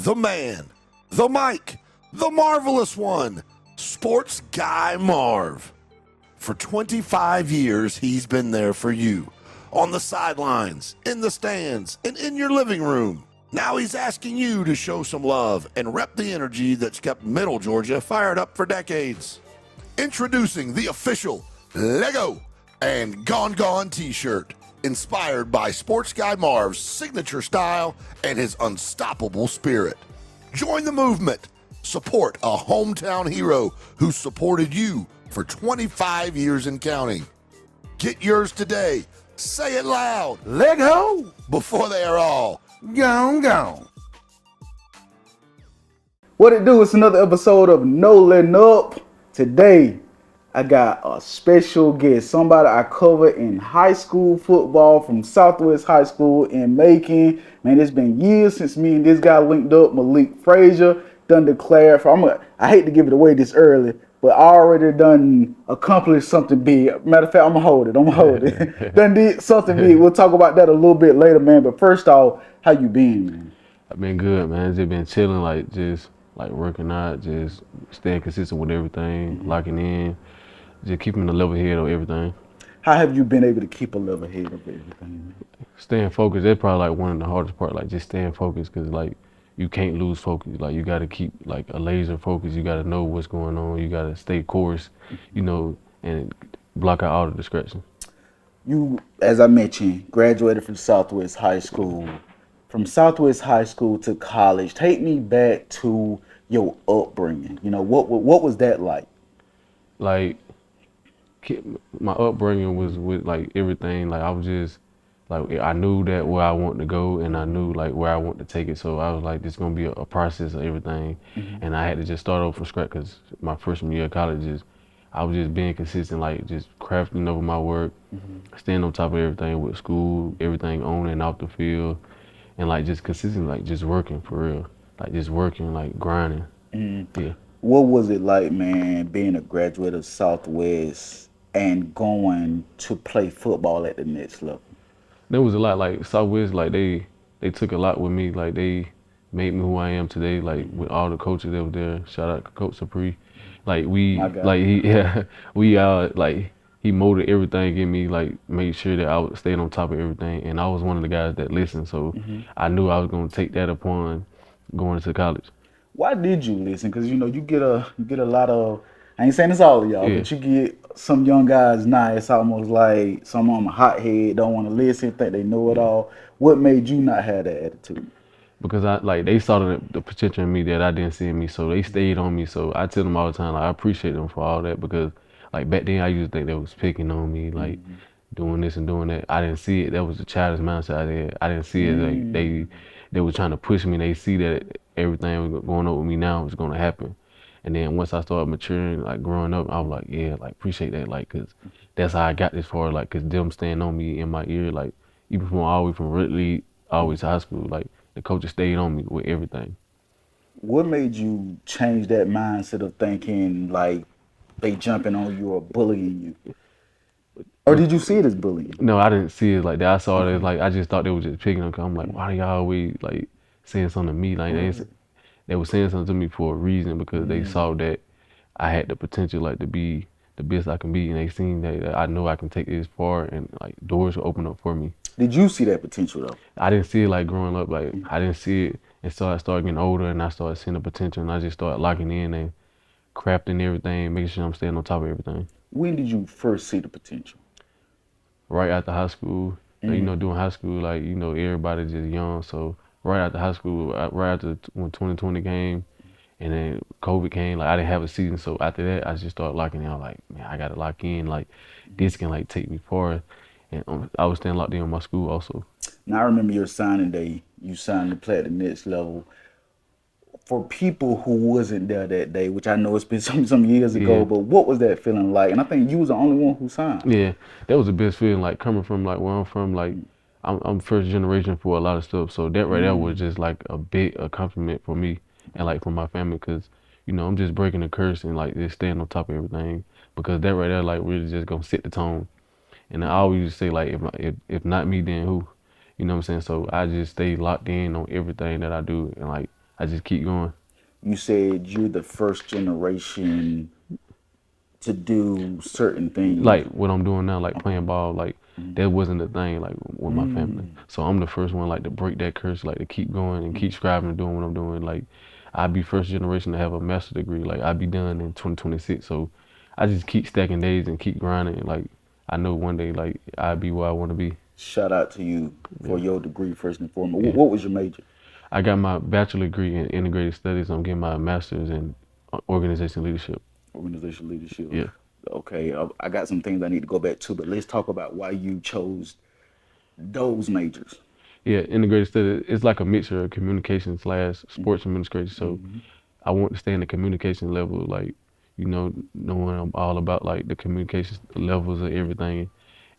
the man, the Mike, the marvelous one, Sports Guy Marv. For 25 years, he's been there for you, on the sidelines, in the stands, and in your living room. Now he's asking you to show some love and rep the energy that's kept Middle Georgia fired up for decades. Introducing the official Lego and Gone Gone t-shirt, inspired by Sports Guy Marv's signature style and his unstoppable spirit. Join the movement. Support a hometown hero who supported you for 25 years and counting. Get yours today. Say it loud. Lego Before they are all gone. What it do? It's another episode of No Letting Up. Today, I got a special guest, somebody I covered in high school football from Southwest High School in Macon. Man, it's been years since me and this guy linked up. Malique Frazier done declared for, I hate to give it away this early, but I already done accomplished something big. Matter of fact, I'm gonna hold it. Done did something big. We'll talk about that a little bit later, man. But first off, how you been, man? I've been good, man. Just been chilling, just working out, just staying consistent with everything, locking in, just keeping the level head of everything. How have you been able to keep a level head of everything, man? Staying focused, that's probably one of the hardest part, just staying focused, because you can't lose focus. You got to keep a laser focus. You got to know what's going on. You got to stay course, and block out all the distractions. You, as I mentioned, graduated from Southwest High School. From Southwest High School to college, take me back to your upbringing. What was that like? My upbringing was with everything. I was just I knew that where I wanted to go, and I knew where I wanted to take it. So I was this is gonna be a process of everything, and I had to just start over from scratch, because my freshman year of college I was just being consistent, just crafting over my work, staying on top of everything with school, everything on and off the field, and just consistent, just working for real, just working, grinding. Yeah. What was it like, man, being a graduate of Southwest and going to play football at the next level? There was a lot, Southwest, they took a lot with me, they made me who I am today, with all the coaches that were there. Shout out to Coach Sapri. He molded everything in me, made sure that I stayed on top of everything, and I was one of the guys that listened, so I knew I was gonna take that upon going to college. Why did you listen? Because you get a lot of, I ain't saying it's all of y'all, but you get some young guys now, it's almost like some of them a hothead, don't want to listen, think they know it all. What made you not have that attitude? Because they saw the potential in me that I didn't see in me, so they stayed on me. So I tell them all the time, I appreciate them for all that, because back then I used to think they was picking on me, doing this and doing that. I didn't see it. That was the childish mindset I had. I didn't see it. They were trying to push me. They see that everything was going on with me now was going to happen. And then once I started maturing, growing up, I was appreciate that, because that's how I got this far, because them staying on me in my ear, even from all the way from Ridley all the way to high school, the coaches stayed on me with everything. What made you change that mindset of thinking they jumping on you or bullying you? Or did you see it as bullying? No, I didn't see it like that. I saw it as I just thought they were just picking on me. I'm why do y'all always saying something to me? They were saying something to me for a reason, because they saw that I had the potential to be the best I can be, and they seen that I know I can take this far, and doors will open up for me. Did you see that potential though? I didn't see it growing up. I didn't see it, and so I started getting older, and I started seeing the potential, and I just started locking in and crafting everything, making sure I'm staying on top of everything. When did you first see the potential? Right after high school. Doing high school, everybody just young, so right after high school, right after when 2020 came, and then COVID came, I didn't have a season, so after that, I just started locking in. Man, I gotta lock in, this can take me far, and I was staying locked in with my school also. Now I remember your signing day. You signed to play at the next level. For people who wasn't there that day, which I know it's been some years ago, but what was that feeling like? And I think you was the only one who signed. Yeah, that was the best feeling. Coming from where I'm from, I'm first generation for a lot of stuff, so that right there was just a big accomplishment for me and for my family, because I'm just breaking the curse and just staying on top of everything, because that right there really just gonna set the tone. And I always used to say if not me, then who? You know what I'm saying? So I just stay locked in on everything that I do, and I just keep going. You said you're the first generation to do certain things. Like what I'm doing now, like playing ball, like that wasn't a thing like with my family. So I'm the first one like to break that curse, like to keep going and keep striving and doing what I'm doing. Like I'd be first generation to have a master's degree. Like I'd be done in 2026. So I just keep stacking days and keep grinding. Like I know one day like I'd be where I want to be. Shout out to you for Yeah, your degree first and foremost. yeah. What was your major? I got my bachelor degree in integrated studies. I'm getting my master's in organization leadership. Organizational leadership. Yeah. Okay, I got some things I need to go back to, but let's talk about why you chose those majors. Yeah, integrated studies. It's like a mixture of communication slash sports administration. So I want to stay in the communication level, like, knowing all about like the communication levels of everything,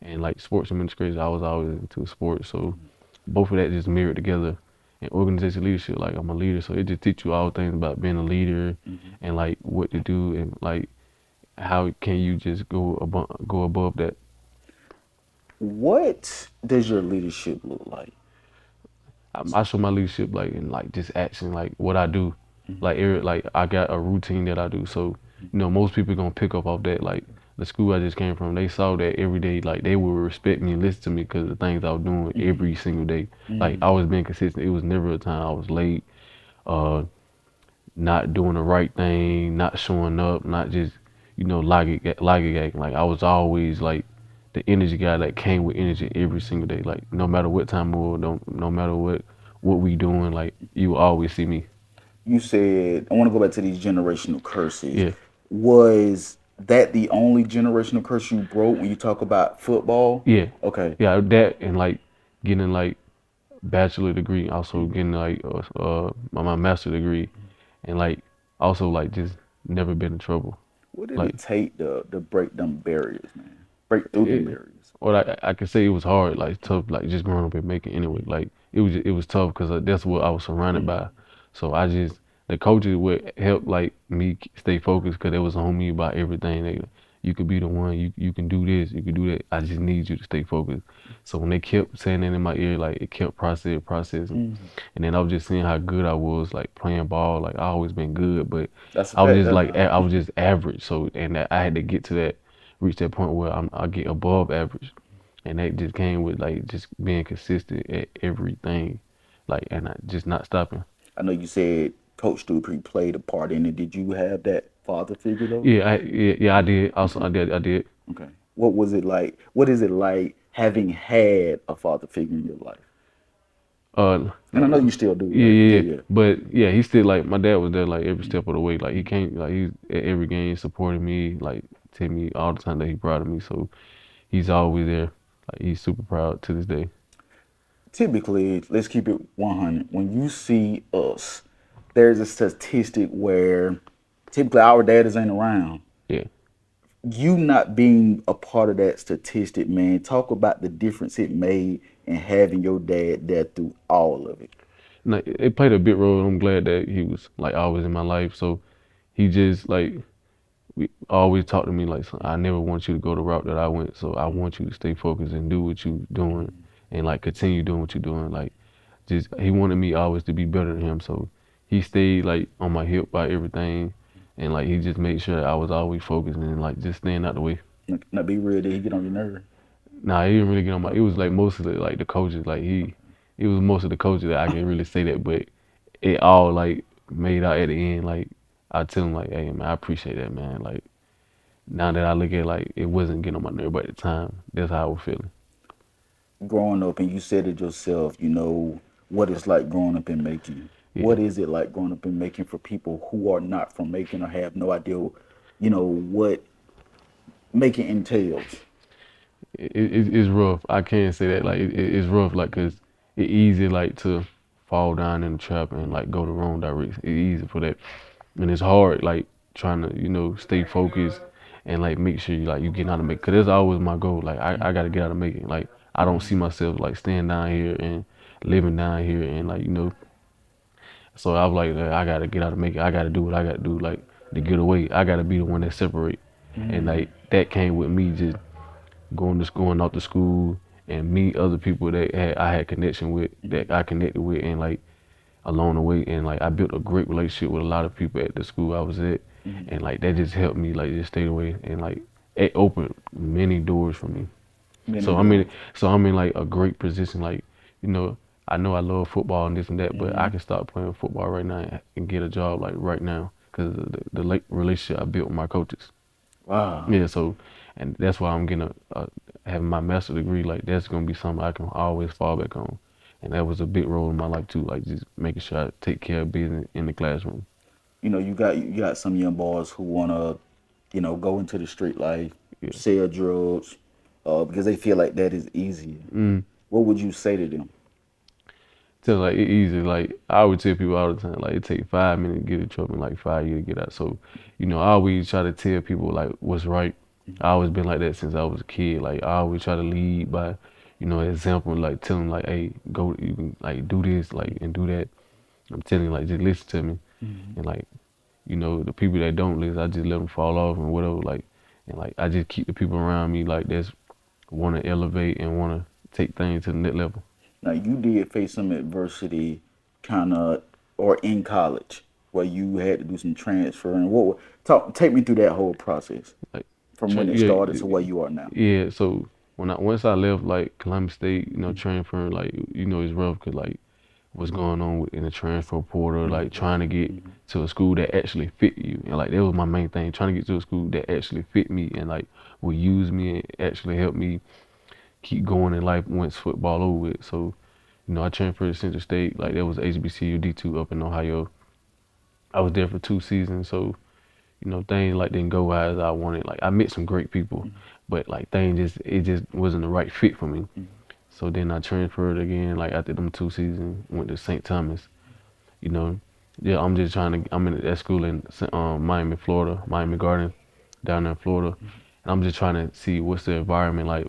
and like sports administration. I was always into sports, so both of that just mirrored together. And organization leadership, like I'm a leader, so it just teach you all things about being a leader, and like what to do, and like how can you just go above that. What does your leadership look like? I show my leadership like in like just action, like what I do, like I got a routine that I do. So most people gonna pick up off that. Like the school I just came from, they saw that every day. Like they would respect me and listen to me because of the things I was doing every single day. Like I was being consistent. It was never a time I was late, uh, not doing the right thing, not showing up, not just lollygagging. Like I was always like the energy guy that came with energy every single day. Like no matter what time or no matter what we doing, like you will always see me. You said, I want to go back to these generational curses. Yeah, Was that the only generational curse you broke when you talk about football? yeah, Okay. yeah. That and like getting like bachelor degree, also getting like my master degree, and like also like just never been in trouble. What did Like it take to break them barriers, man? Break through them it, barriers. or I could say it was hard, like tough, like just growing up and making anyway. Like it was tough because that's what I was surrounded by. So the coaches would help like me stay focused because they was on me about everything. You could be the one, you can do this, you can do that. I just need you to stay focused. So when they kept saying that in my ear, like it kept processing, and then I was just seeing how good I was, like playing ball. Like I always been good, but That's a I was fact. just like I was just average. So I had to get to that, reach that point where I get above average, and that just came with like just being consistent at everything, like and just not stopping. I know you said Coach Dupree played a part in it. Did you have that father figure though? Yeah, I did. Also, I did. Okay. What was it like? What is it like having had a father figure in your life? Uh, And I know you still do, yeah, right? yeah, Yeah, yeah. yeah. But yeah, he still like my dad was there like every step of the way. Like he came, like he's at every game supporting me, like telling me all the time that he proud of me. So he's always there. Like he's super proud to this day. Typically, let's keep it 100. When you see us, there's a statistic where typically our daddies ain't around. Yeah. You not being a part of that statistic, man, talk about the difference it made in having your dad there through all of it. Like it played a big role. I'm glad that he was like always in my life. So he just like we always talked to me like, "Son, I never want you to go the route that I went. So I want you to stay focused and do what you doing and like continue doing what you're doing." Like just he wanted me always to be better than him. So he stayed like on my hip by everything, and like he just made sure that I was always focused and like just staying out the way. Now, be real, did he get on your nerve? Nah, he didn't really get on my. It was like mostly like the coaches. Like it was most of the coaches that I can really say that, but it all like made out at the end. Like I tell him like, "Hey man, I appreciate that, man." Like now that I look at it, like it wasn't getting on my nerve, but at the time, that's how I was feeling. Growing up, and you said it yourself, you know, what it's like growing up in Macon. Yeah, What is it like growing up in Macon for people who are not from Macon or have no idea, you know, what Macon entails? it's rough. I can't say that like it's rough, like cause it's easy like to fall down in the trap and like go the wrong direction. It's easy for that, and it's hard like trying to stay focused and like make sure you get out of make. Cause that's always my goal. Like I gotta get out of making. Like I don't see myself like staying down here and living down here and like So I was like, I gotta get out of making. I gotta do what I gotta do like to get away. I gotta be the one that separate. And like that came with me just going out to school and meet other people that I had connection with, that I connected with, and like along the way, and like I built a great relationship with a lot of people at the school I was at, and like that just helped me like just stay away, and like it opened many doors for me. Many So doors. I'm in like a great position. Like, you I know I love football and this and that, but I can start playing football right now and get a job like right now because of the relationship I built with my coaches. Wow. Yeah, so and that's why I'm getting having my master's degree. Like that's gonna be something I can always fall back on, and that was a big role in my life too. Like just making sure I take care of business in the classroom. You got some young boys who wanna, go into the street life, Yeah. sell drugs, because they feel like that is easier. Mm. What would you say to them? So like it easy. Like I would tell people all the time, like it take 5 minutes to get in trouble and like 5 years to get out. So, I always try to tell people like what's right. I always been like that since I was a kid. Like I always try to lead by, example. Like tell them like, hey, go, you can like do this, like and do that. I'm telling you, like just listen to me, and like, the people that don't listen, I just let them fall off and whatever. Like, and like I just keep the people around me like that's want to elevate and want to take things to the next level. Now, you did face some adversity, kind of, or in college, where you had to do some transferring. Take me through that whole process Like, from when it yeah, started to where you are now. yeah. So once I left like Columbus State, transferring like it's rough because like what's going on in the transfer portal, like trying to get to a school that actually fit you, and like that was my main thing, trying to get to a school that actually fit me and like will use me and actually help me keep going in life once football over with. So, I transferred to Central State, like that was HBCU D2 up in Ohio. I was there for 2 seasons, so things like didn't go as I wanted. Like I met some great people, but like things just wasn't the right fit for me. So then I transferred again, like after them 2 seasons, went to St. Thomas. You know, yeah, I'm in that school in Miami, Florida, Miami Gardens, down there in Florida, and I'm just trying to see what's the environment like.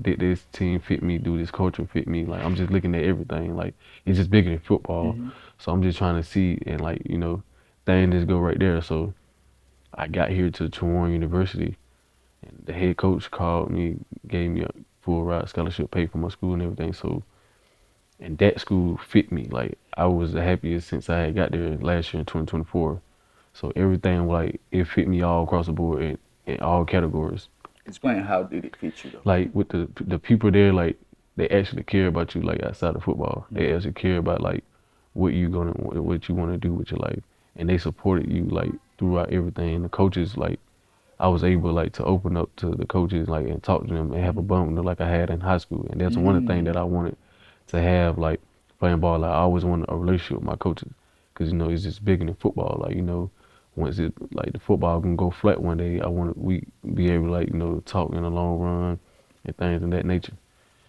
Did this team fit me? Do this culture fit me? Like I'm just looking at everything. Like it's just bigger than football, so I'm just trying to see and like things just go right there. So I got here to Toronto University, and the head coach called me, gave me a full ride scholarship, paid for my school and everything. So, and that school fit me. Like I was the happiest since I had got there last year in 2024. So everything like it fit me all across the board in all categories. Explain how did it fit you though. Like with the people there, like they actually care about you. Like outside of football, they actually care about like what you want to do with your life, and they supported you like throughout everything. And the coaches like I was able like to open up to the coaches like and talk to them and have a bump with them like I had in high school. And that's one of the things that I wanted to have like playing ball. Like I always wanted a relationship with my coaches because it's just bigger than football. Like once it like the football can go flat one day, I want we be able to like talk in the long run and things of that nature.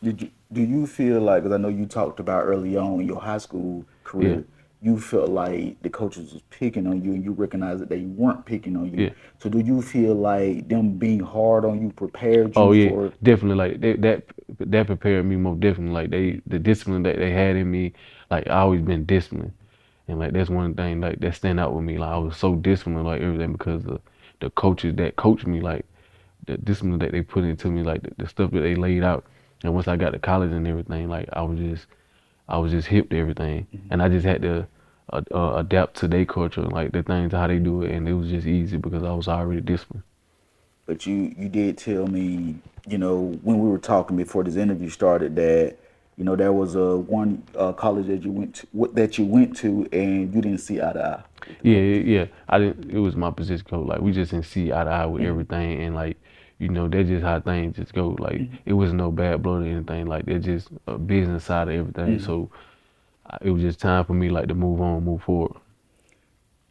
Do you feel like, because I know you talked about early on in your high school Yeah, career, you felt like the coaches was picking on you and you recognized that they weren't picking on you. yeah. So do you feel like them being hard on you prepared Oh you yeah, for? definitely. Like that prepared me more definitely. Like the discipline that they had in me, like I always been disciplined, and like that's one thing like that stand out with me. Like I was so disciplined, like everything because of the coaches that coached me, like the discipline that they put into me, like the stuff that they laid out. And once I got to college and everything, like I was just hip to everything, and I just had to adapt to their culture, like the things how they do it, and it was just easy because I was already disciplined. But you did tell me, when we were talking before this interview started, that there was a one college that you went to and you didn't see eye to eye with the Yeah, coach. yeah, yeah. I didn't. It was my position coach. Like we just didn't see eye to eye with everything, and like that's just how things just go. Like it was no bad blood or anything. Like it's just a business side of everything. So it was just time for me like to move on, move forward.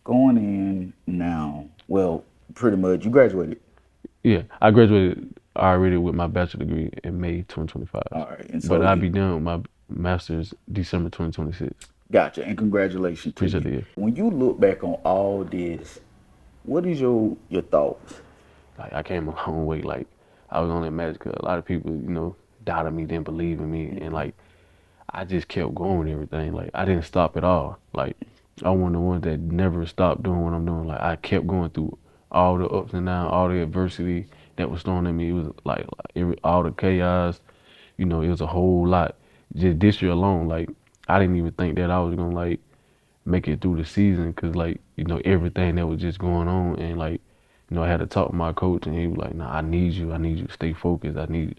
Going in now, well, pretty much you graduated. Yeah, I graduated already with my bachelor degree in May 2025, All right, and but so I'll be done with my master's December 2026. gotcha, and congratulations to Appreciate you. the year. When you look back on all this, what is your thoughts? Like I came a long way. Like I was on that magic. 'Cause a lot of people, doubted me, didn't believe in me, and like I just kept going with everything. Like I didn't stop at all. Like I'm one of the ones that never stopped doing what I'm doing. Like I kept going through all the ups and downs, all the adversity that was thrown at me. It was all the chaos. It was a whole lot. Just this year alone, like I didn't even think that I was gonna like make it through the season, cause like everything that was just going on, and like I had to talk to my coach, and he was like, "Nah, I need you to stay focused. I need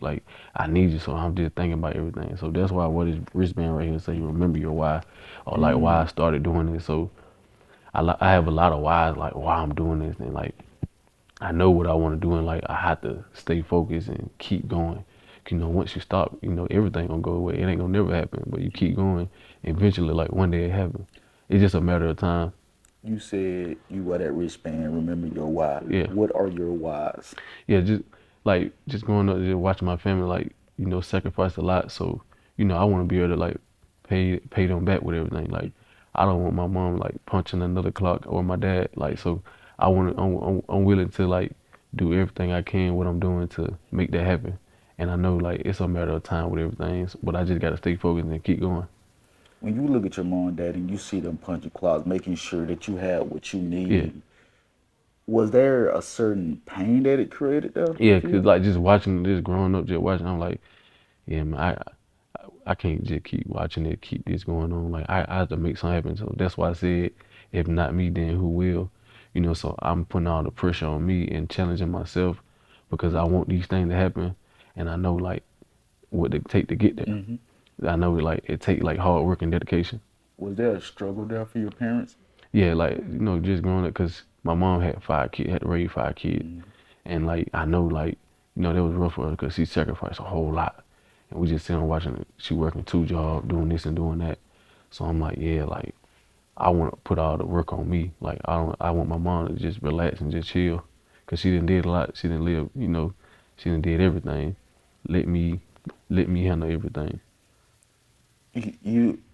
you." So I'm just thinking about everything. So that's why what is wristband right here say, "Remember your why," or like why I started doing this. So I have a lot of whys, like why I'm doing this, and like I know what I want to do, and like I have to stay focused and keep going. Once you stop, everything gonna go away. It ain't gonna never happen, but you keep going. Eventually, like one day it happen. It's just a matter of time. You said you wear that wristband. Remember your why. Yeah, What are your whys? yeah. Just growing up, just watching my family, like sacrifice a lot. So I want to be able to like pay them back with everything. Like I don't want my mom like punching another clock, or my dad. Like so, I'm willing to like do everything I can, what I'm doing to make that happen. And I know like it's a matter of time with everything, but I just gotta stay focused and keep going. When you look at your mom and dad and you see them punching clocks, making sure that you have what you Yeah, need, was there a certain pain that it created though? You yeah. Cause feel? like just watching this, growing up, just watching, I'm like, yeah, man, I can't just keep watching it, keep this going on. Like I have to make something happen. So that's why I said, if not me, then who will? So I'm putting all the pressure on me and challenging myself because I want these things to happen, and I know like what it take to get there. Hmm. I know like it take like hard work and dedication. Was there a struggle there for your parents? Yeah, like just growing up, cause my mom had 5 kids, had to raise 5 kids, Mm. and like I know like that was rough for her because she sacrificed a whole lot, and we just sitting there watching it. She working 2 jobs, doing this and doing that. So I'm like, yeah, like I want to put all the work on me. Like I want my mom to just relax and just chill, cause she didn't did a lot. She didn't live, she didn't did everything. Let me let me handle everything.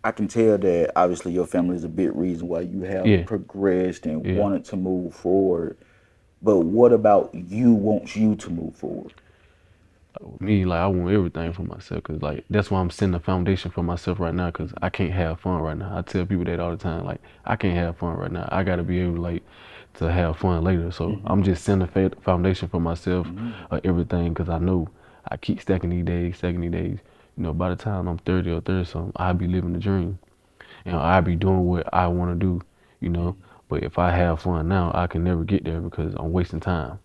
I can tell that obviously your family is a big reason why you have Yeah, progressed and yeah. wanted to move forward. But what about you wants you to move forward? Me, like I want everything for myself, cause like that's why I'm setting the foundation for myself right now, cause I can't have fun right now. I tell people that all the time, like I can't have fun right now. I gotta be able like to have fun later. So Hmm. I'm just setting the foundation for myself, Hmm. everything, cause I know I keep stacking these days, stacking these days. By the time I'm 30 or 30 something, I'll be living the dream, and I'll be doing what I want to do. You know, but if I have fun now, I can never get there because I'm wasting time.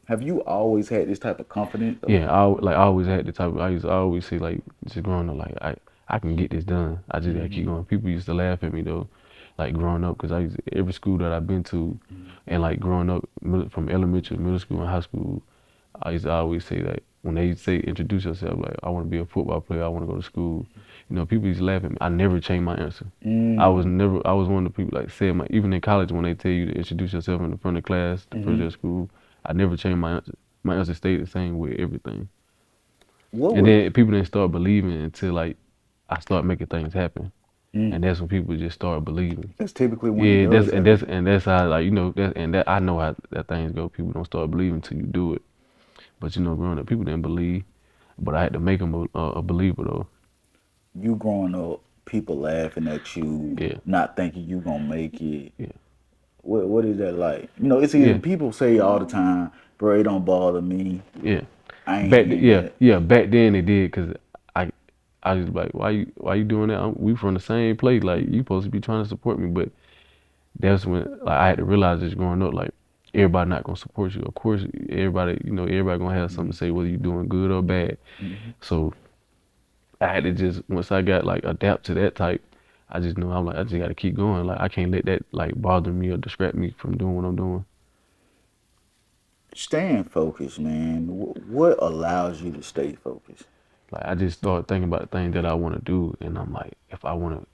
Have you always had this type of confidence though? Yeah, I always had the type of, I always say like just growing up, like I can get this done. I just gotta keep Hmm. going. People used to laugh at me though, like growing up, because every school that I've been to, and like growing up from elementary, middle school, and high school, I used to always say that when they say introduce yourself, like I want to be a football player, I want to go to school. People used to laugh at me. I never changed my answer. Mm. I was one of the people like said my even in college when they tell you to introduce yourself in the front of class, the first day Hmm. of school, I never changed my answer. My answer stayed the same with everything. What And was? then people didn't start believing until like I start making things happen, Mm. and that's when people just start believing. That's typically when it Yeah, does happen. that's how like that I know how that things go. People don't start believing until you do it. But growing up, people didn't believe, but I had to make them a believer though. You growing up, people laughing at you, Yeah, not thinking you gonna make it. yeah, What is that like? It's easy. yeah, People say all the time, bro, it don't bother me. yeah. I ain't in that. Yeah. Back then they did, cause I I was like, why you doing that? We from the same place. Like you supposed to be trying to support me, but that's when like I had to realize this growing up, like everybody not gonna support you. Of course, everybody gonna have something to say whether you doing good or bad. Mm-hmm. So I had to just once I got like adapt to that type, I just know I'm like I just gotta keep going. Like I can't let that like bother me or distract me from doing what I'm doing. Staying focused, man. What allows you to stay focused? Like I just started thinking about the things that I want to do, and I'm like, if I want to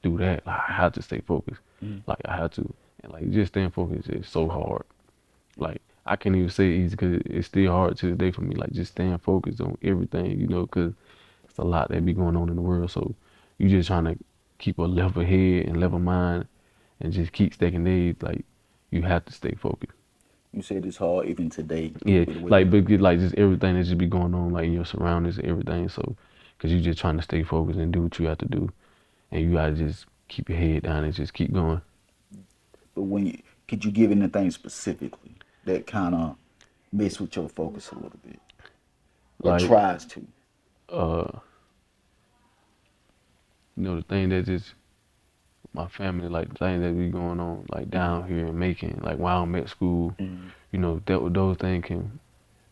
do that, like, I have to stay focused. Mm. Like I have to, and like just staying focused is so hard. Like I can't even say easy because it's still hard to this day for me. Like just staying focused on everything, because it's a lot that be going on in the world. So you just trying to keep a level head and level mind, and just keep stacking days. Like you have to stay focused. You said it's hard even today Yeah, with the way. like but like just everything that just be going on like in your surroundings and everything. So because you just trying to stay focused and do what you have to do, and you gotta just keep your head down and just keep going. But could you give anything specifically that kind of mess with your focus a little bit, or Like tries to? the thing that just my family, like the things that be going on, like down here in Macon, like while I'm at school, you know, those things can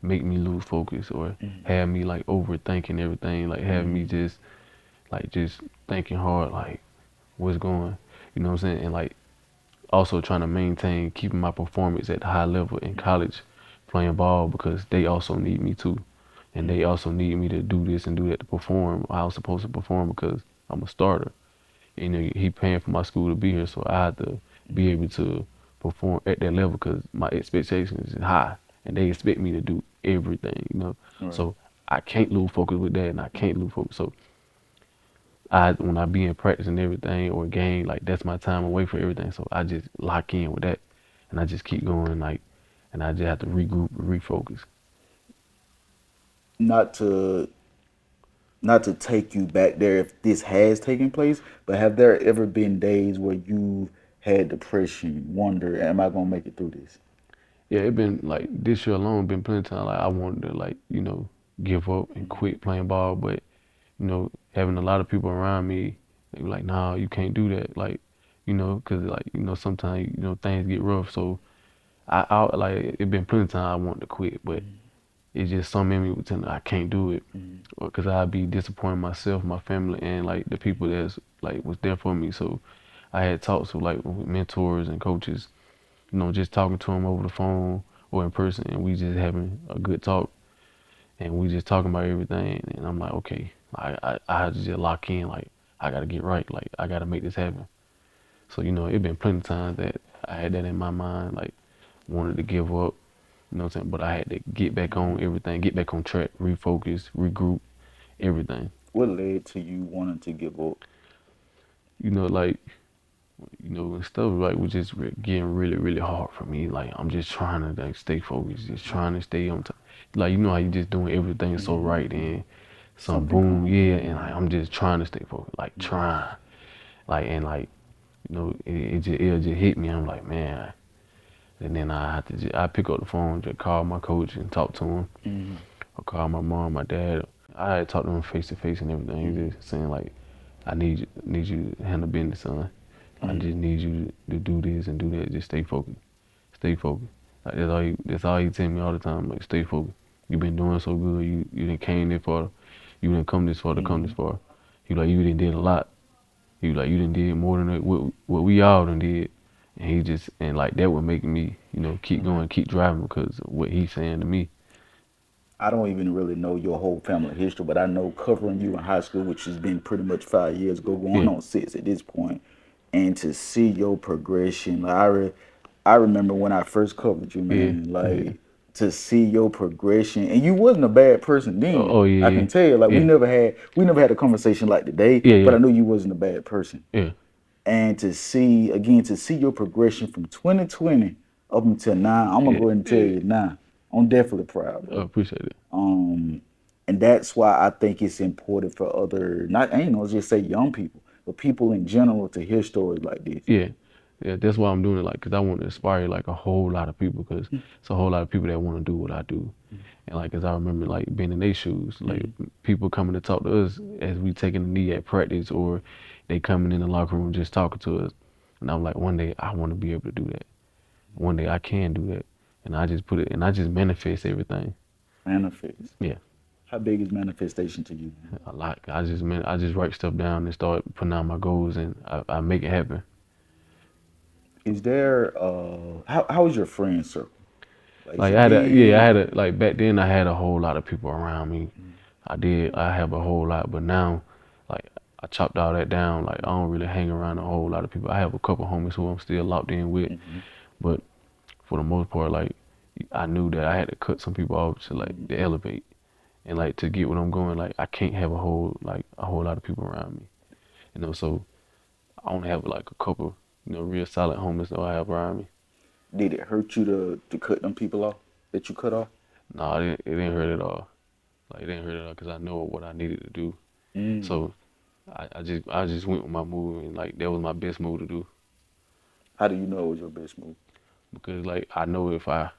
make me lose focus or have me like overthinking everything, like have me just thinking hard, like what's going, you know what I'm saying, and like also trying to maintain keeping my performance at the high level in college, playing ball because they also need me too, and they also need me to do this and do that to perform. I was supposed to perform because I'm a starter. You know, he paying for my school to be here, so I had to be able to perform at that level because my expectations is high, and they expect me to do everything. You know, Right. so I can't lose focus with that, and I can't lose focus. So I when I be in practice and everything or game, like that's my time away from everything. So I just lock in with that, and I just keep going, like, and I just have to regroup, refocus. Not to not to take you back there if this has taken place, but have there ever been days where you had depression, wonder, am I gonna make it through this? Yeah, it been like this year alone been plenty of time. Like I wanted to like give up and quit playing ball, but having a lot of people around me, they were like, nah, you can't do that. Like, cause like, sometimes, things get rough. So I like, it been plenty of time I wanted to quit, but it's just some in me was telling me I can't do it. Or cause I'd be disappointing myself, my family, and like the people that's like was there for me. So I had talks with like with mentors and coaches, just talking to them over the phone or in person, and we just having a good talk and we just talking about everything. And I'm like, okay, I had to just lock in. Like, I got to get right. Like, I got to make this happen. So, it been plenty of times that I had that in my mind, like, wanted to give up, you know what I'm saying? But I had to get back on everything, get back on track, refocus, regroup, everything. What led to you wanting to give up? Like, and stuff like was just getting really, really hard for me. Like, I'm just trying to like stay focused, just trying to stay on time. Like, how you just doing everything so right and some Something boom, comes. yeah, and like I'm just trying to stay focused, like trying, like and like it'll just hit me. I'm like, man, and then I have to I pick up the phone, just call my coach and talk to him, or call my mom, my dad. I had talked to him face to face and everything, just saying like, I need you to handle business, son. I just need you to do this and do that. Just stay focused, stay focused. Like that's all he tell me all the time. Like, stay focused. You been doing so good. You didn't came this far. You didn't come this far to come this far. He like, you didn't did a lot. He like, you didn't did more than what we all done did. And he just and like that would make me keep going, keep driving because of what he's saying to me. I don't even really know your whole family history, but I know covering you in high school, which has been pretty much 5 years ago, going Yeah, on 6 at this point, and to see your progression. Like I remember when I first covered you, yeah, man. yeah. Like to see your progression, and you wasn't a bad person then. Oh I yeah, can tell. Like yeah, we never had a conversation like today, yeah, but yeah, I knew you wasn't a bad person. yeah. And to see your progression from 2020 up until now, I'm gonna Yeah, go ahead and tell yeah. you now, I'm definitely proud, I bro. appreciate it. And that's why I think it's important for other, not, I ain't gonna just say young people, but people in general to hear stories like this. Yeah, yeah. That's why I'm doing it. Like, cause I want to inspire like a whole lot of people. Cause it's a whole lot of people that want to do what I do. And like, cause I remember like being in their shoes, like people coming to talk to us as we taking a knee at practice, or they coming in the locker room just talking to us. And I'm like, one day I want to be able to do that. One day I can do that. And I just put it, and I just manifest everything. Manifest. Yeah, How big is manifestation to you, man? a lot. I just write stuff down and start putting out my goals, and I make it happen. Is there, how is your friend circle? Like, is Like it I big? had a like back then I had a whole lot of people around me. I have a whole lot, but now, like I chopped all that down. Like I don't really hang around a whole lot of people. I have a couple homies who I'm still locked in with, but for the most part, like I knew that I had to cut some people off to like to elevate and like to get what I'm going. Like I can't have a whole lot of people around me, So I only have like a couple, real solid homies that I have around me. Did it hurt you to cut them people off that you cut off? No, it didn't hurt at all. Like it didn't hurt at all because I know what I needed to do. So I just went with my move and like that was my best move to do How do you know it was your best move? because like I know if I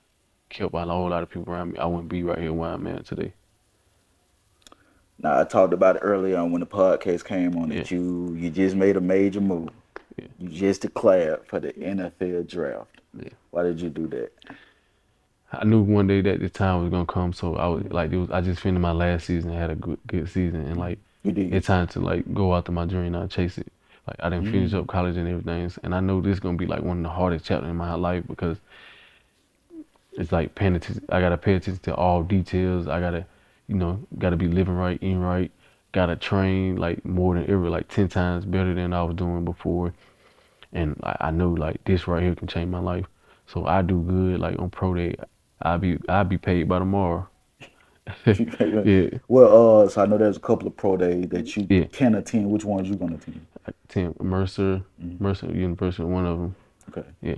kept a whole lot of people around me, I wouldn't be right here where I'm at today. Now I talked about it earlier on when the podcast came on Yeah, that you just made a major move. Yeah, You just declared for the NFL draft. yeah. Why did you do that? I knew one day that the time was gonna come, so I was like, it was. I just finished my last season, had a good season, and like, You did. it's time to like go after my dream and chase it. Like I didn't finish up college and everything, and I know this is gonna be like one of the hardest chapters in my life because it's like paying attention. I gotta pay attention to all details. I gotta, gotta be living right, eating right. Gotta train like more than ever, like 10 times better than I was doing before. And I know like this right here can change my life. So I do good like on pro day. I'll be paid by tomorrow. Yeah, So I know there's a couple of pro days that you yeah. can attend. Which ones you gonna attend? Tim Mercer University, one of them. Okay. Yeah,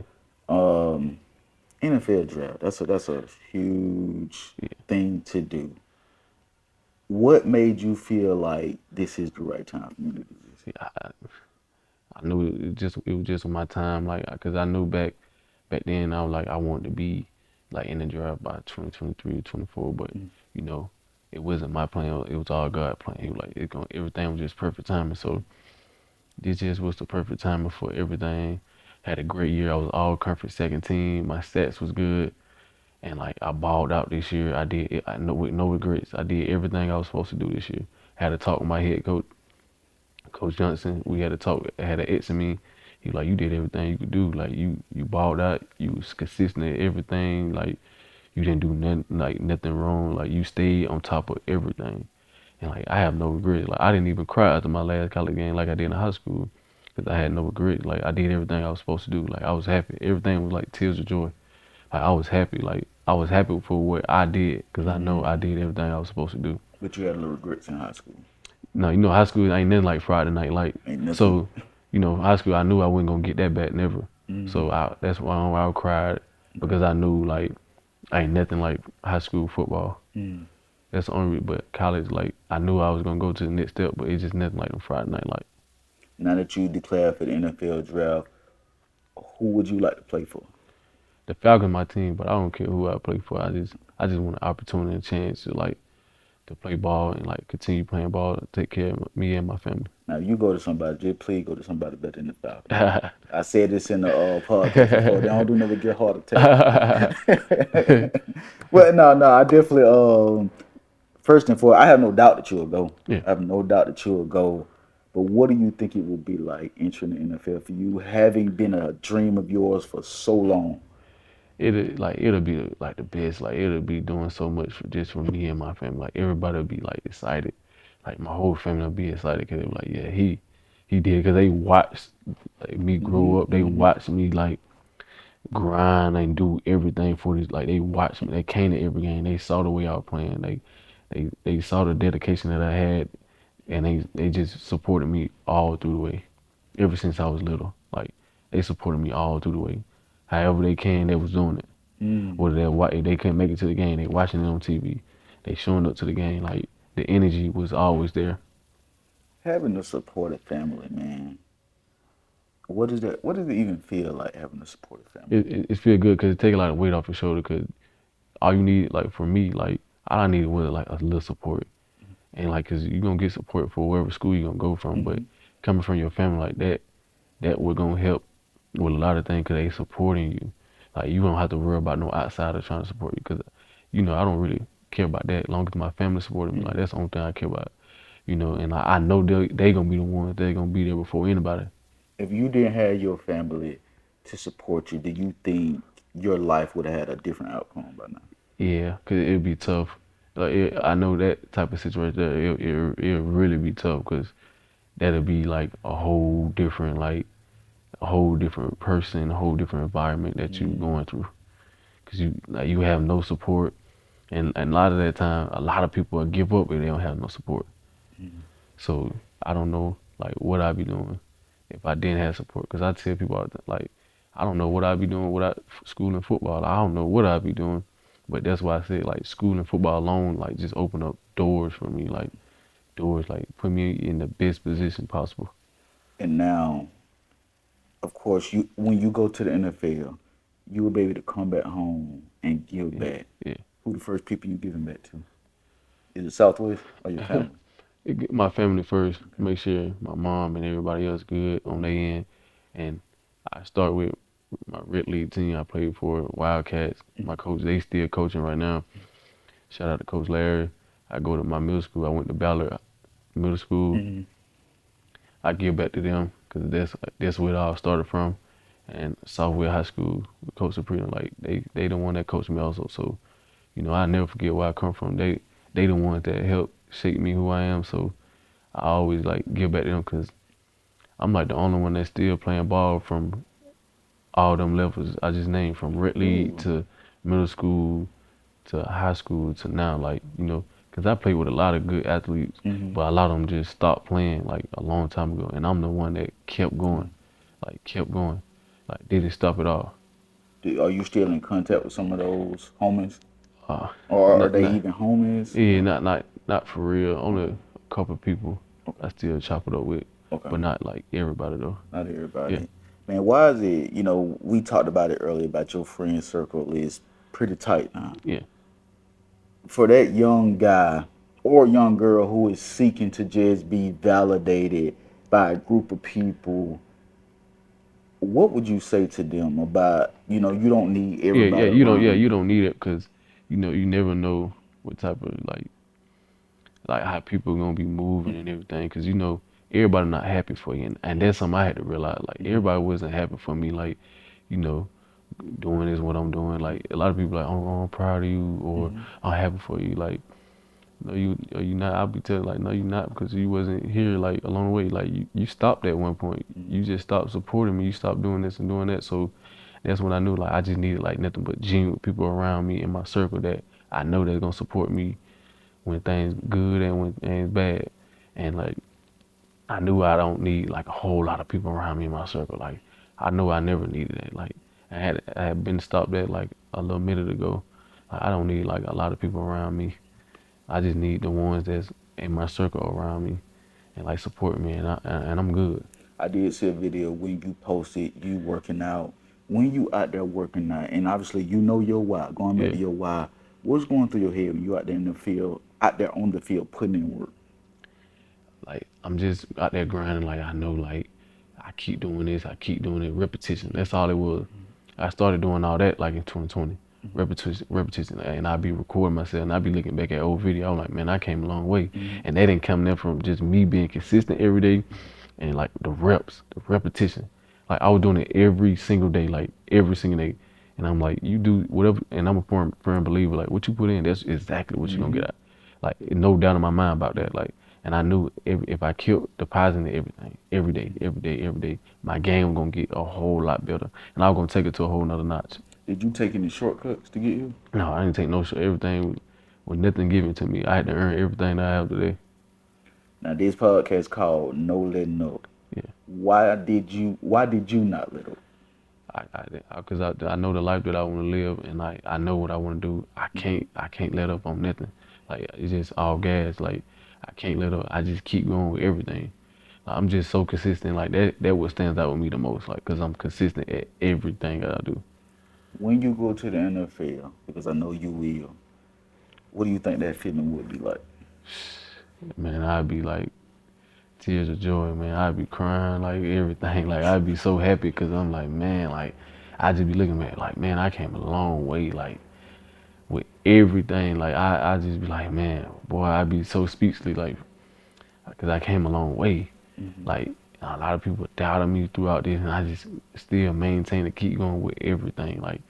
NFL draft. That's a huge yeah. thing to do. What made you feel like this is the right time for me to do this? See, I knew it was just my time, like, cause I knew back then I was like I wanted to be like in the draft by 2023 or 24, but you know it wasn't my plan. It was all God plan. He was like everything was just perfect timing. So this just was the perfect timing for everything. Had a great year. I was all conference second team. My stats was good, and like I balled out this year. I did it. I know with no regrets. I did everything I was supposed to do this year. Had a talk with my head coach, Coach Johnson. We had a talk. Had an X in me. He was like, you did everything you could do. Like you balled out. You was consistent at everything. Like you didn't do nothing wrong. Like you stayed on top of everything. And like I have no regrets. Like I didn't even cry after my last college game like I did in high school because I had no regrets. Like I did everything I was supposed to do. Like I was happy. Everything was like tears of joy. Like I was happy. Like I was happy for what I did because I know I did everything I was supposed to do. But you had a little regrets in high school. No, high school ain't nothing like Friday night. Like Ain't nothing. so, high school I knew I wasn't gonna get that back never. So that's why I cried because I knew like ain't nothing like high school football. That's the only. But college, like I knew I was gonna go to the next step, but it's just nothing like on Friday night. Like Now that you declared for the NFL draft, who would you like to play for? the Falcons, my team, but I don't care who I play for. I just want an opportunity and chance to like to play ball and like continue playing ball, take care of me and my family. Now you go to somebody, just please go to somebody better than the Falcons. I said this in the podcast before. They don't do never get heart attack. Well, no, I definitely. First and foremost, I have no doubt that you will go. Yeah. I have no doubt that you will go. But what do you think it would be like entering the NFL for you, having been a dream of yours for so long? It'll be like the best. Like it'll be doing so much just for me and my family. Like everybody will be like excited. Like my whole family will be excited because they're like, yeah, he did because they watched like me grow up. They watched me like grind and do everything for this. Like they watched me. They came to every game. They saw the way I was playing. They saw the dedication that I had, and they just supported me all through the way, ever since I was little. Like they supported me all through the way. However they can, they was doing it. Whether if they couldn't make it to the game, they watching it on TV. They showing up to the game. Like the energy was always there. Having a supportive family, man. What is that? What does it even feel like having a supportive family? It feel good because it take a lot of weight off your shoulder. Because all you need, like for me, like all I needed was like a little support. And like, cause you gonna get support for wherever school you gonna go from, but coming from your family like that we're gonna help with a lot of things because they supporting you. Like you don't have to worry about no outsider trying to support you because, I don't really care about that. As long as my family supporting me, like that's the only thing I care about. And I know they gonna be the ones that gonna be there before anybody. If you didn't have your family to support you, do you think your life would have had a different outcome by now? Yeah, cause it'd be tough. Like I know that type of situation there, it'll really be tough because that'll be like a whole different person, a whole different environment that you going through. Cause you have no support, and a lot of that time, a lot of people will give up if they don't have no support. So I don't know like what I'd be doing if I didn't have support. Cause I tell people all the time, like I don't know what I'd be doing without school and football. I don't know what I'd be doing, but that's why I said like school and football alone like just open up doors for me, like doors like put me in the best position possible. And now, of course, you when you go to the NFL, you will be able to come back home and give Yeah, back. yeah. Who the first people you giving back to? Is it Southwest or your family? My family first. Make sure my mom and everybody else good on their end. And I started with my Red League team I played for, Wildcats. My coach, they still coaching right now. Shout out to Coach Larry. I go to my middle school. I went to Ballard Middle School. Mm-hmm. I give back to them because that's where it all started from. And Southwest High School, with Coach Sabrina, like they the one that coached me also. So I never forget where I come from. They the ones that helped shape me who I am. So I always like give back to them because I'm like the only one that's still playing ball from all them levels I just named, from Red League Ooh. to middle school to high school to now. Like because I played with a lot of good athletes, Mm-hmm. but a lot of them just stopped playing like a long time ago, and I'm the one that kept going, like didn't stop at all. Are you still in contact with some of those homies, Uh, or are not, they not, even homies? yeah, not for real. Only Okay. a couple of people Okay. I still chop it up with, Okay. but not like everybody though. Not Yeah, everybody. Man, why is it? We talked about it earlier about your friend circle is pretty tight now. yeah, For that young guy or young girl who is seeking to just be validated by a group of people, what would you say to them about, you don't need yeah. everybody around You you? don't need it because you never know what type of like how people gonna be moving and everything because everybody not happy for you, and that's something I had to realize. Like Mm-hmm. everybody wasn't happy for me. Like you know doing this what I'm doing. Like a lot of people like, oh, I'm proud of you or Mm-hmm. I'm happy for you. Like no, you not. I'll be telling like no, you not because you wasn't here like along the way. Like you stopped at one point. Mm-hmm. You just stopped supporting me. You stopped doing this and doing that. So that's when I knew like I just needed like nothing but genuine people around me in my circle that I know that's gonna support me when things good and when things bad. And like I knew I don't need like a whole lot of people around me in my circle. Like I know I never needed that. Like I had been stopped at like a little minute ago. Like, I don't need like a lot of people around me. I just need the ones that's in my circle around me and like support me, and I'm good. I did see a video when you posted you working out. When you out there working out, and obviously you know your why. Going back Yeah. to your why, what's going through your head when you out there in the field, out there on the field, putting in work? Like I'm just out there grinding. Like I know, like I keep doing this, I keep doing it. Repetition. That's all it was. I started doing all that like in 2020. Repetition, and I'd be recording myself, and I'd be looking back at old video. I'm like, man, I came a long way, Mm-hmm. and that didn't come there from just me being consistent every day, and like the reps, the repetition. Like I was doing it every single day, like every single day, and I'm like, you do whatever, and I'm a firm believer. Like what you put in, that's exactly what you're gonna Mm-hmm. get out. Like no doubt in my mind about that. Like, and I knew if I kept depositing everything, every day, my game was gonna get a whole lot better, and I was gonna take it to a whole nother notch. Did you take any shortcuts to get here? No, I didn't take no shit. Everything was nothing given to me. I had to earn everything that I have today. Now this podcast called No Letting Up. Yeah, Why did you not let up? because I know the life that I want to live, and I know what I want to do. I can't let up on nothing. Like it's just all gas. Like I can't let up. I just keep going with everything. I'm just so consistent. Like that what stands out with me the most. Like because I'm consistent at everything that I do. When you go to the NFL, because I know you will, what do you think that feeling would be like? Man, I'd be like tears of joy, man. I'd be crying, like everything. Like I'd be so happy because I'm like, man, like I just be looking at like, man, I came a long way, like with everything. Like I just be like, man, boy, I'd be so speechless, like because I came a long way. Mm-hmm. Like a lot of people doubted me throughout this, and I just still maintain to keep going with everything. Like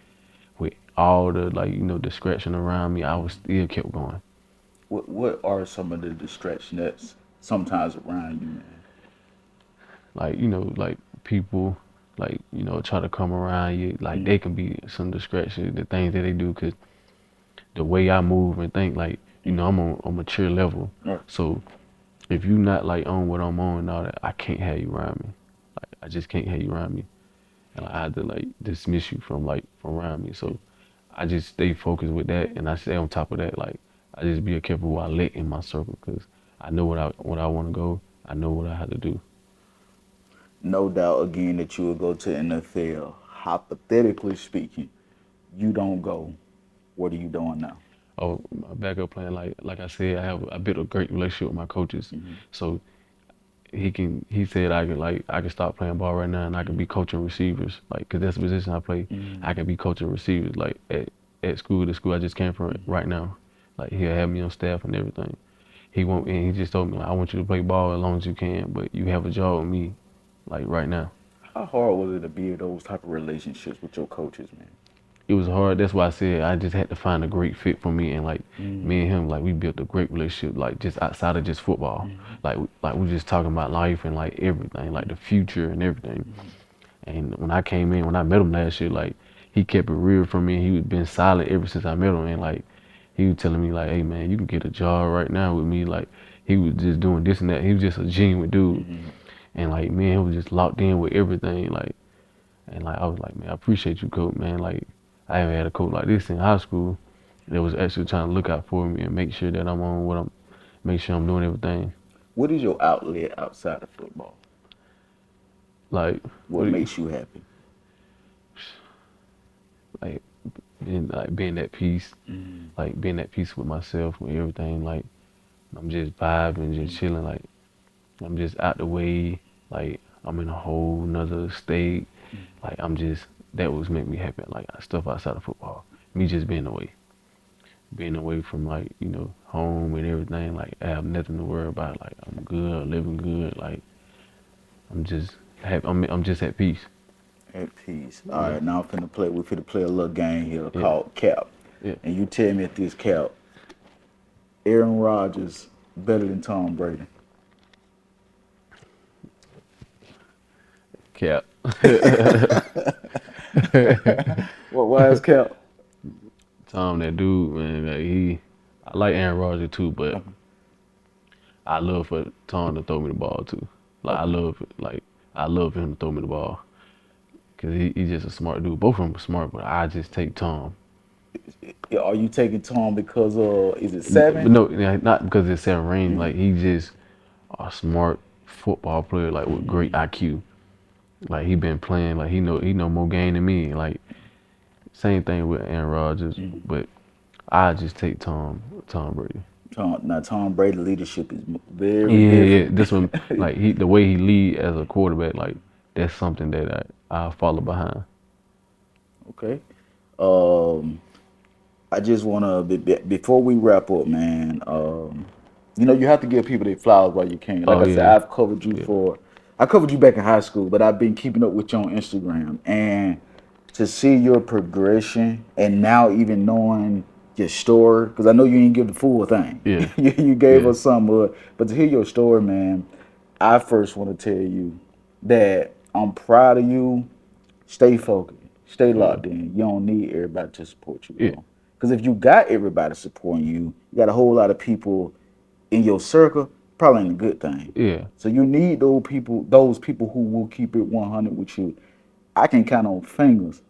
with all the like distraction around me, I was still kept going. What are some of the distractions that's sometimes around you, man? Like like people like try to come around you, like Mm-hmm. they can be some distraction, the things that they do, because the way I move and think, like I'm on a mature level. Right. So if you not like on what I'm on and all that, I can't have you around me. Like I just can't have you around me, and I had to like dismiss you from around me. So I just stay focused with that, and I stay on top of that. Like I just be careful who I let in my circle, because I know what I want to go. I know what I have to do. No doubt again that you would go to NFL. Hypothetically speaking, you don't go. What are you doing now? Oh, my backup plan, like I said, I built a great relationship with my coaches. Mm-hmm. So he said I could stop playing ball right now and I could be coaching receivers, like, 'cause that's the position I play. I could be coaching receivers, like, at school, the school I just came from right now. Like, he'll have me on staff and everything. He just told me, like, I want you to play ball as long as you can, but you have a job with me, like, right now. How hard was it to build those type of relationships with your coaches, man? It was hard. That's why I said I just had to find a great fit for me, and like me and him, like, we built a great relationship, like, just outside of just football. Like we just talking about life and like everything, like the future and everything. And when I came in, when I met him last year, like, he kept it real for me. He was been silent ever since I met him, and like he was telling me, like, hey man, you can get a job right now with me. Like, he was just doing this and that. He was just a genuine dude, and like, me and him was just locked in with everything. Like, and like, I was like, man, I appreciate you, coach, man. Like, I haven't had a coach like this in high school that was actually trying to look out for me and make sure that make sure I'm doing everything. What is your outlet outside of football? Like, What makes you happy? like being at peace, like being at peace with myself, with everything. Like, I'm just vibing, just chilling. Like, I'm just out the way. Like, I'm in a whole nother state. Like, that was make me happy. Like, stuff outside of football, me just being away from, like, home and everything. Like, I have nothing to worry about. Like, I'm good, living good. Like, I'm just happy. I'm just at peace. At peace. All right, now we're finna play a little game here called Cap. Yeah. And you tell me at this Cap, Aaron Rodgers better than Tom Brady? Cap. Well, why is Cap? Tom, that dude, man, like, I like Aaron Rodgers too, but I love for Tom to throw me the ball too. Like, I love him to throw me the ball, cause he's just a smart dude. Both of them are smart, but I just take Tom. Are you taking Tom because is it 7? No, not because it's 7 rings. Like, he's just a smart football player, like, with great IQ. Like, he been playing, like, he know more game than me. Like, same thing with Aaron Rodgers, but I just take Tom Brady. Tom Brady leadership is very Yeah, different. this one, like, the way he lead as a quarterback, like, that's something that I follow behind. Okay. I just wanna before we wrap up, man. You have to give people their flowers while you can. Like I said, I've covered you I covered you back in high school, but I've been keeping up with you on Instagram, and to see your progression, and now even knowing your story, because I know you didn't give the full thing. Yeah. you gave us some, but to hear your story, man, I first want to tell you that I'm proud of you. Stay focused, stay locked in. You don't need everybody to support you, bro. Because if you got everybody supporting you, you got a whole lot of people in your circle, probably ain't a good thing. Yeah. So you need those people who will keep it 100 with you. I can count on fingers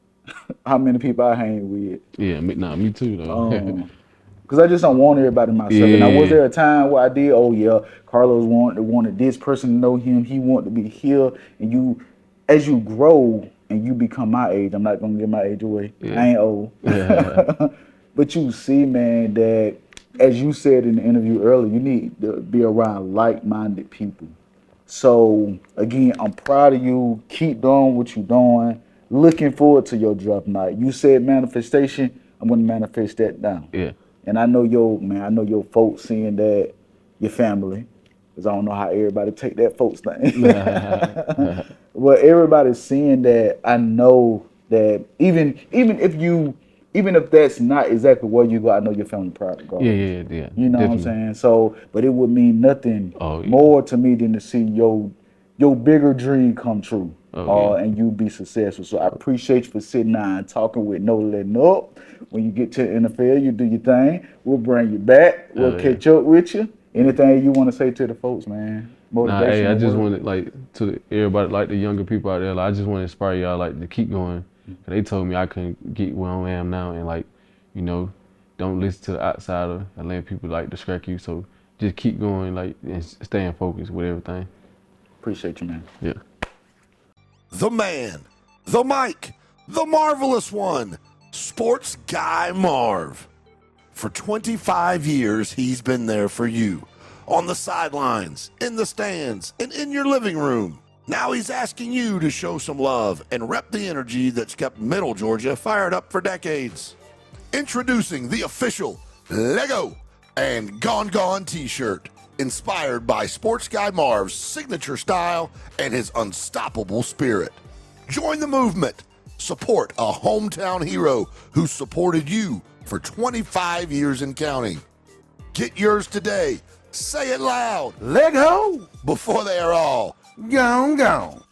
how many people I hang with. Yeah, me too, though. Because I just don't want everybody in my circle. Yeah. Now, was there a time where I did? Oh yeah, Carlos wanted this person to know him. He wanted to be here, and as you grow and you become my age, I'm not gonna give my age away. Yeah. I ain't old. But you see, man, that as you said in the interview earlier, you need to be around like-minded people. So again, I'm proud of you. Keep doing what you're doing. Looking forward to your draft night. You said manifestation. I'm gonna manifest that down. Yeah. And I know your folks seeing that, your family, because I don't know how everybody take that folks thing. But everybody's seeing that. I know that even if that's not exactly where you go, I know your family proud to go. Yeah. You know Definitely. what I'm saying? So, but it would mean nothing Oh, yeah. more to me than to see your bigger dream come true. Oh, yeah. And you be successful. So I appreciate you for sitting down and talking with No Letting Up. When you get to the NFL, you do your thing. We'll bring you back. We'll catch up with you. Anything you want to say to the folks, man? Motivation. Hey, I just wanted, like, to everybody, like, the younger people out there, like, I just want to inspire y'all, like, to keep going. They told me I couldn't get where I am now, and, like, don't listen to the outsider and let people, like, distract you. So just keep going, like, and staying focused with everything. Appreciate you, man. Yeah. The man, the Mike, the marvelous one, Sports Guy Marv. For 25 years, he's been there for you. on the sidelines, in the stands, and in your living room. Now he's asking you to show some love and rep the energy that's kept Middle Georgia fired up for decades. Introducing the official Lego and Gone Gone t-shirt, inspired by Sports Guy Marv's signature style and his unstoppable spirit. Join the movement. Support a hometown hero who supported you for 25 years and counting. Get yours today. Say it loud. Lego Before they are all gone.